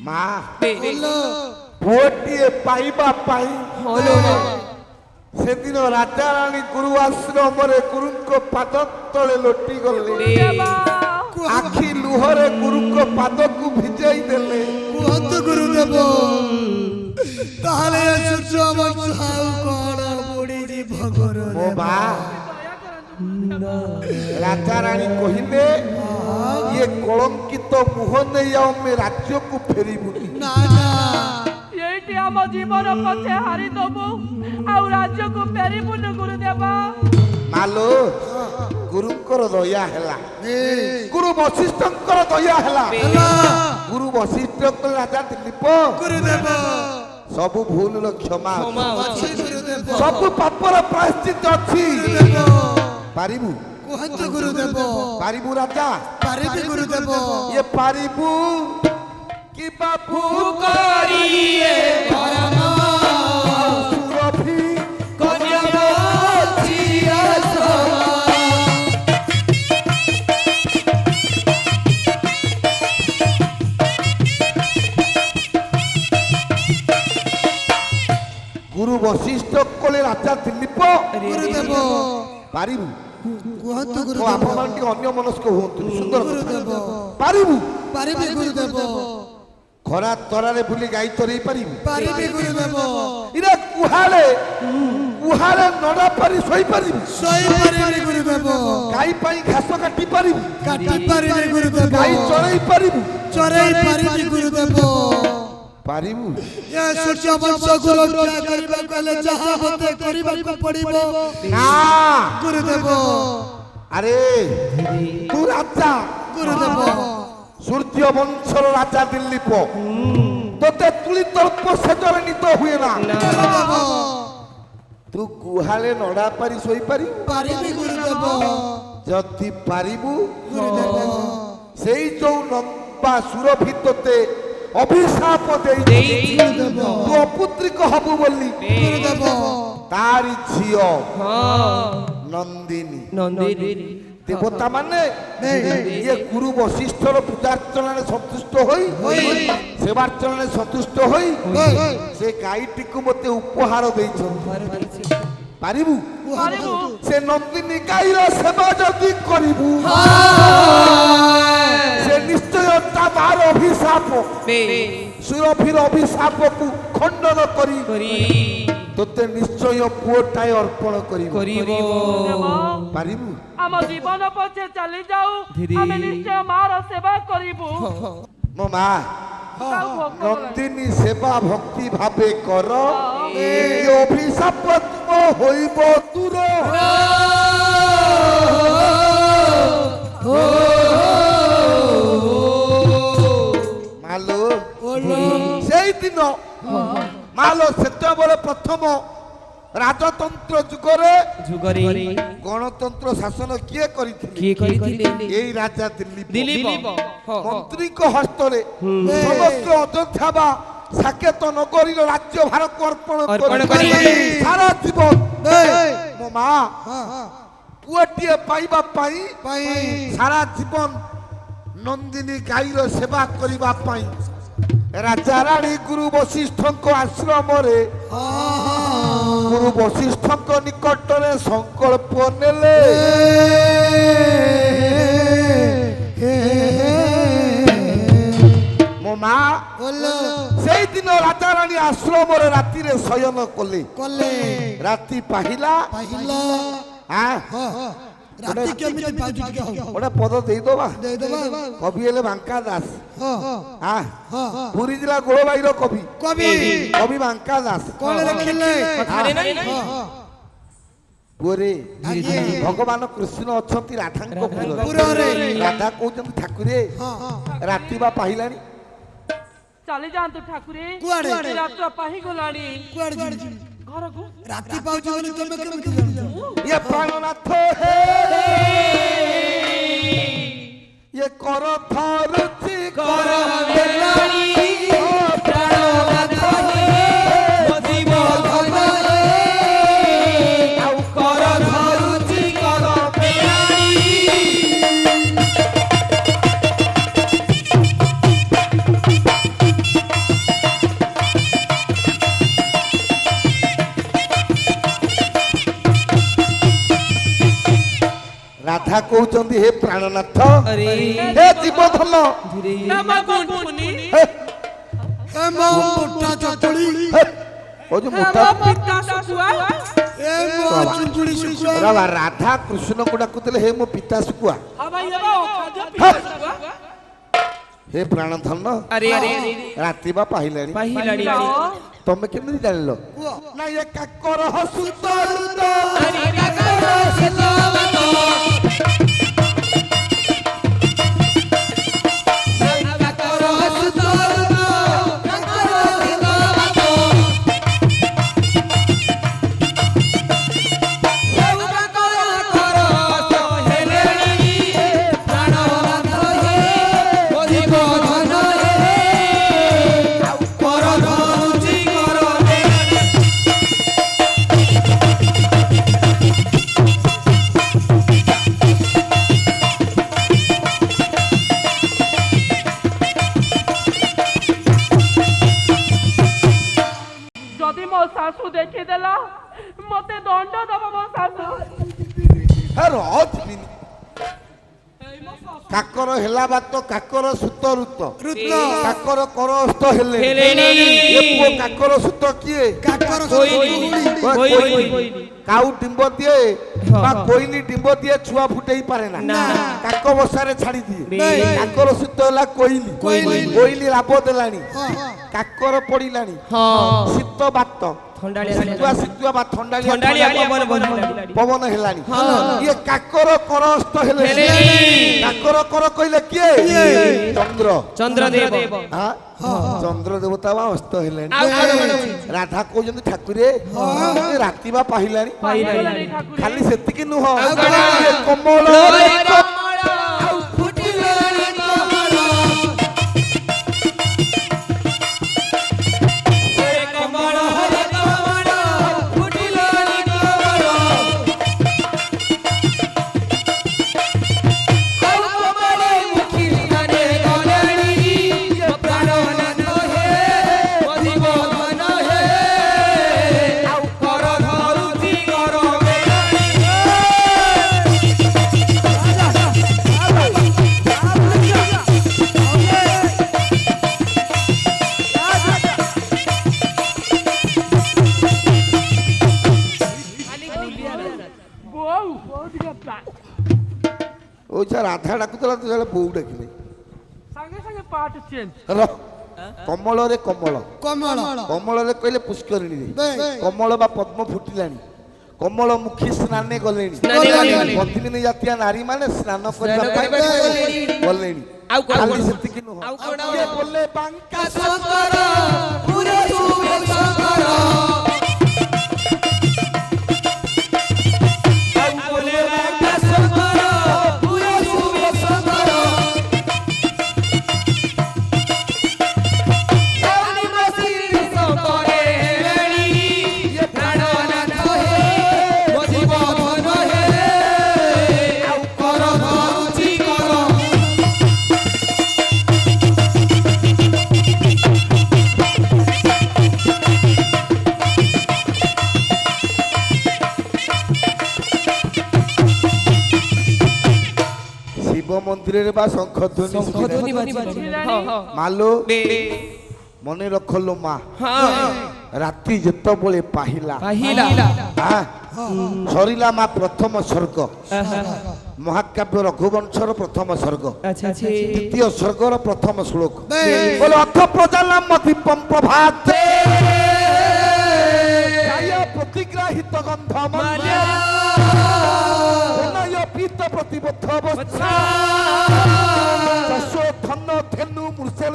ମା ପୁଅଟିଏ ପାଇବା ପାଇଁ ସେଦିନ ରାଜାରାଣୀ ଗୁରୁ ଆଶ୍ରମରେ ଗୁରୁଙ୍କ ପାଦ ତଳେ ଲୋଟି ଗଲେ। ଆଖି ଲୁହରେ ଗୁରୁଙ୍କ ପାଦକୁ ଭିଜେଇ ଦେଲେ। କୁହନ୍ତୁ ଗୁରୁଦେବ ତାହେଲେ ମୋ ମା ରାଜାରାଣୀ କହିଲେ ଇଏ କଳଙ୍କିତ ମୁହ ନେଇ ଆମେ ରାଜ୍ୟକୁ ଫେରିବୁନି। ଏଇଠି ଆମ ଜୀବନ ପଛେ ହାରିଦବୁ ଆଉ ରାଜ୍ୟକୁ ଫେରିବୁନି ଗୁରୁଦେବ। ମାଲୋ ଗୁରୁଙ୍କର ଦୟା ହେଲା, ଗୁରୁ ବଶିଷ୍ଠଙ୍କର ଦୟା ହେଲା। ଗୁରୁ ବଶିଷ୍ଠ ରାଜା ଦିଲ୍ଲୀପ ଗୁରୁଦେବ ସବୁ ଭୁଲର କ୍ଷମା ଅଛି, ସବୁ ପାପର ପ୍ରାୟଶ୍ଚିତ ଅଛି। ପାରିବୁ? କୁହନ୍ତୁ ଗୁରୁଦେବ। ପାରିବୁ ରାଜା? ପାରିବି ଗୁରୁଦେବ। ଇଏ ପାରିବୁ କି ବାବୁ କରିଏ ସୁରଭି ଗୁରୁ ବଶିଷ୍ଠ କଲେ ରାଜା ଦିଲ୍ଲୀପ ଗୁରୁଦେବ ପାରିବୁ? କୁହନ୍ତୁ ମୋ ଗୁରୁଦେବ। ଆପଣମାନେ ଟିକେ ଅନ୍ୟ ମନସ୍କ ହୁଅନ୍ତୁ। ସୁନ୍ଦର କଥା। ଗୁରୁଦେବ ପାରିବୁ? ପାରିବି ଗୁରୁଦେବ। ଖରା ତରାରେ ବୁଲି ଗାଈ ଚରେଇ ପାରିବୁ? ପାରିବି ଗୁରୁଦେବ। ଇରେ କୁହାଳେ ନଡ଼ା ପାରି ଶୋଇପାରିବୁ? ଶୋଇପାରିବି ଗୁରୁଦେବ। ଗାଈ ପାଇଁ ଘାସ କାଟି ପାରିବୁ? କାଟି ପାରିବି ଗୁରୁଦେବ। ଗାଈ ଚରେଇ ପାରିବୁ? ଚରେଇ ପାରିବି ଗୁରୁଦେବ। ପାରିବୁ? ଏ ସୂର୍ଯ୍ୟ ବଂଶକୁ ରକ୍ଷା କରିବାକୁ ହେଲେ ଯାହା ମତେ କରିବାକୁ ପଡ଼ିବ ନା ଗୁରୁଦେବ। ଆରେ ତୁ ରାଜା ଗୁରୁଦେବ ସୂର୍ଯ୍ୟ ବଂଶର ରାଜା ଦିଲ୍ଲୀପ, ତୋତେ ତୁଳି ତର୍ପ ସେଜରେ ନିଦ ହୁଏ ନା। ଗୁରୁଦେବ ତୁ ଗୁହାଳେ ନଡ଼ା ପାରି ଶୋଇପାରିବୁ? ପାରିବି ଗୁରୁଦେବ। ଯଦି ପାରିବୁ ଗୁରୁଦେବ ସେଇ ଯୋଉ ଲମ୍ବା ସୁରଭି ତୋତେ ଅଭିଶାପ ଦେଇଛି ତୁ ଅପୁତ୍ରିକ ହବୁ ବୋଲି, ଗୁରୁଦେବ ତାରି ଝିଅ ନନ୍ଦିନୀ ଦେବତା ମାନେ ଇଏ ଗୁରୁ ବଶିଷ୍ଠର ପୂଜାର୍ଚ୍ଚନାରେ ସନ୍ତୁଷ୍ଟ ହୋଇ ସେବାର୍ଚ୍ଚନାରେ ସନ୍ତୁଷ୍ଟ ହୋଇ ସେ ଗାଈଟିକୁ ମତେ ଉପହାର ଦେଇଛନ୍ତି। ପାରିବୁ? ସେ ନନ୍ଦିନୀ ଗାଈର ସେବା ଯଦି କରିବୁ ସେ ନିଶ୍ଚୟ ତା ମାର ଅଭିଶାପ ସୁରଭିର ଅଭିଶାପକୁ ଖଣ୍ଡନ କରି ତୋତେ ନିଶ୍ଚୟ ପୁଅଟାଏ ଅର୍ପଣ କରିବ। ପାରିବୁ? ଆମ ଜୀବନ ପଛେ ଚାଲି ଯାଉ ଆମେ ନିଶ୍ଚୟ ମାର ସେବା କରିବୁ। ମୋ ମା ନନ୍ଦିନୀ ସେବା ଭକ୍ତି ଭାବେ କର, ଏ ଅଭିଶାପ ତୁମ ହୋଇବ ଦୂର। ମାଲୋ ସେଇଦିନ ମାଲୋ ସେତେବେଳେ ପ୍ରଥମ ରାଜତନ୍ତ୍ର ଯୁଗରେ ଗଣତନ୍ତ୍ର ଶାସନ କିଏ କରିଥିଲେ? ଏଇ ରାଜା ଦିଲ୍ଲୀପ। ମନ୍ତ୍ରୀଙ୍କ ହସ୍ତରେ ସମଗ୍ର ଅଯୋଧ୍ୟା ବା ସାକେତ ନଗରୀର ରାଜ୍ୟ ଭାରକୁ ଅର୍ପଣ କରି ସାରା ଜୀବନ ମୋ ମା ପୁଅଟିଏ ପାଇବା ପାଇଁ ସାରା ଜୀବନ ନନ୍ଦିନୀ ଗାଈର ସେବା କରିବା ପାଇଁ ରାଜାରାଣୀ ଗୁରୁ ବଶିଷ୍ଠଙ୍କ ଆଶ୍ରମରେ ଗୁରୁ ବଶିଷ୍ଠଙ୍କ ନିକଟରେ ସଂକଳ୍ପ ନେଲେ। ମୋ ମା ସେଇଦିନ ରାଜାରାଣୀ ଆଶ୍ରମରେ ରାତିରେ ଶୟନ କଲେ। ରାତି ପାହିଲା ଗୋଟେ ପଦ ଦେଇଦବା। କବି ହେଲେ ବାଙ୍କା ଦାସ, ପୁରୀ ଜିଲ୍ଲା ଗୋଳବାଇର କବି ବାଙ୍କା ଦାସ। ପୁଅରେ ଭଗବାନ କୃଷ୍ଣ ଅଛନ୍ତି ରାଧାଙ୍କ ପୁରରେ। ରାଧା କହୁଛନ୍ତି ଠାକୁରେ ରାତି ବା ପାହିଲାଣି, ଚାଲି ଯାଆନ୍ତୁ ଠାକୁରେ, ରାତ୍ର ପାହିଗଲାଣି। ଘରକୁ ରାତି ପାଉଛି ବୋଲି ତମେ କେମିତି ଜାଣିଛ? ଇଏ ପ୍ରାଣନାଥ ହେ ଇଏ କର ଧରୁଛି କର ବେଲାଣି ପ୍ରାଣନାଥ ହେ ଜୀବ ଧନ ଆଉ କର ଧରୁଛି କର ବେଲାଣି। ରାଧା କହୁଛନ୍ତି ହେ ପ୍ରାଣନାଥ अरे ହେ ଜୀବଧନ धीरे नामा गुनगुनी ହେ ଏ ମୋ ମୋଟା ଚଚୁଳି ହେ ଓ ଯୋଉ ମୋଟା नामा पिता सुकुआ ଏ ମୋ ଚୁଞ୍ଚୁଳି ଶୁଖୁଆ ରାଧା କୃଷ୍ଣକୁ ଡାକୁଥିଲେ ହେ ମୋ ପିତା ଶୁକୁଆ हवाई दबा खाजा पिता सुकुआ ହେ ପ୍ରାଣଧନ अरे ରାତି ବା ପାହିଲାଣି पहिलाड़ी ତମେ କେମିତି ଜାଣିଲ ନା ଏ କାକର ସୁତରୁତ अरे काका सितावतो काका सितावतो काका सितावतो सब काका तो हेलेनी प्राणनाथ हे अधिक धन हे पर धरुची कर जदि मो सासू देखी देला मते दंड दबा मो सासू ହେ ରଜବିନି କାକର ହେଲା ବାତ କାକର ସୁତରୁତ ଋତ କାକର କରସ୍ତ ହେଲେ ହେଲେଣି। ଏ ପୁଅ କାକର ସୁତ କିଏ କାକର କୋଇଲି କୋଇଲି କାଉ ଡିମ୍ବ ଦିଏ ବା କୋଇଲି ଡିମ୍ବ ଦିଏ ଛୁଆ ଫୁଟେଇ ପାରେ ନା ନା। କାକ ବସାରେ ଛାଡି ଦିଏ ବେ। କାକର ସୁତ ହେଲା କୋଇଲି କୋଇଲି ରାବ ଦେଲାଣି କାକର ପଡିଲାଣି हाँ ଶୀତ ବାତ थंडालिया ଶୀତୁଆ ବା ଥଣ୍ଡାଳିଆ थंडालिया पवन पवन ପବନ ହେଲାଣି ହଁ। ଇଏ କାକର କରସ୍ତ ହେଲେ ହେଲେଣି। କାକର କର କହିଲେ କିଏ ଚନ୍ଦ୍ର चंद्रदेव ହଁ? ଚନ୍ଦ୍ର ଦେବତା ବା ଅସ୍ତ ହେଲେଣି ଆଉ କଣ କଣ ଅଛି? ରାଧା କହୁଛନ୍ତି ଠାକୁରେ ଏ ରାତି ବା ପାହିଲାଣି पाहिलाड़ी ଖାଲି ସେତିକି ନୁହଁ ଆଉ କଣ? ଇଏ କମଳ ଆଉ ଫୁଟିଲାଣି କମଳ ଏ କମଳ ହରେ କମଳ ଫୁଟିଲାଣି କମଳ ଆଉ କମଳ ମୁଖୀ ସ୍ଥାନେ ଗଲେଣି ପ୍ରାଣନାଥ ହେ ଅଧିକ ଧନ ହେ ଆଉ କର ଧରୁଛି କର ବେଲାଣି बोऊ बहुत गप्पा ଓ ଯା ରାଧା ଡାକୁଥିଲା ତୁ ଯେତେବେଳେ ବୋଉ ଡାକିଲେ संगे संगे पार्ट चेंज ର କମଳରେ କମଳ କମଳ କମଳରେ କହିଲେ ପୁଷ୍କରିଣୀରେ ବେ। କମଳ ବା ପଦ୍ମ ଫୁଟିଲାଣି କମଳ ମୁଖୀ ସ୍ନାନେ ଗଲେଣି ସ୍ନାନେ ଗଲେଣି। ପଦ୍ମିନୀ ଜାତୀୟ ନାରୀ ମାନେ ସ୍ନାନ କରିବା ପାଇଁ ଗଲେଣି ଆଉ କଣ? ଖାଲି ସେତିକି ନୁହଁ ଆଉ କଣ? କିଏ ବୋଲେ ବାଙ୍କା ଶଙ୍କର ପୁରେ ଶୁଭେ ଶଙ୍କର ଆଉ ବୋଲେ ବାଙ୍କା ଶଙ୍କର ପୁରେ ଶୁଭେ ଶଙ୍କର ସାନି ବସିରି ଶଙ୍କରେ ହେଲେଣି ପ୍ରାଣନାଥ ହେ ଅଧିକ ଧନ ହେ ଆଉ କର ଧରୁଛି କର ଶିବ ମନ୍ଦିରରେ ବା ଶଙ୍ଖ ଧ୍ୱନି ମାଲୋ ମନେ ରଖଲୋ ମା ରାତି ଯେତେବେଳେ ପାହିଲା ଆଁ, ସରିଲା ମା ପ୍ରଥମ ସ୍ୱର୍ଗ ମହାକାବ୍ୟ ରଘୁବଂଶର ପ୍ରଥମ ସ୍ୱର୍ଗ ଦ୍ୱିତୀୟ ସ୍ୱର୍ଗର ପ୍ରଥମ ଶ୍ଲୋକ ବୋଲେ ଅଥ ପ୍ରଜାଲାମ ଦୀପಂ ପ୍ରଭାତେ ପ୍ରତିଗ୍ରାହିତ ଗନ୍ଧ ପୀତ ପ୍ରତିବଦ୍ଧ ଅବସ୍ଥା ଧନ ଧେନୁ ମୂର୍ଷେଳ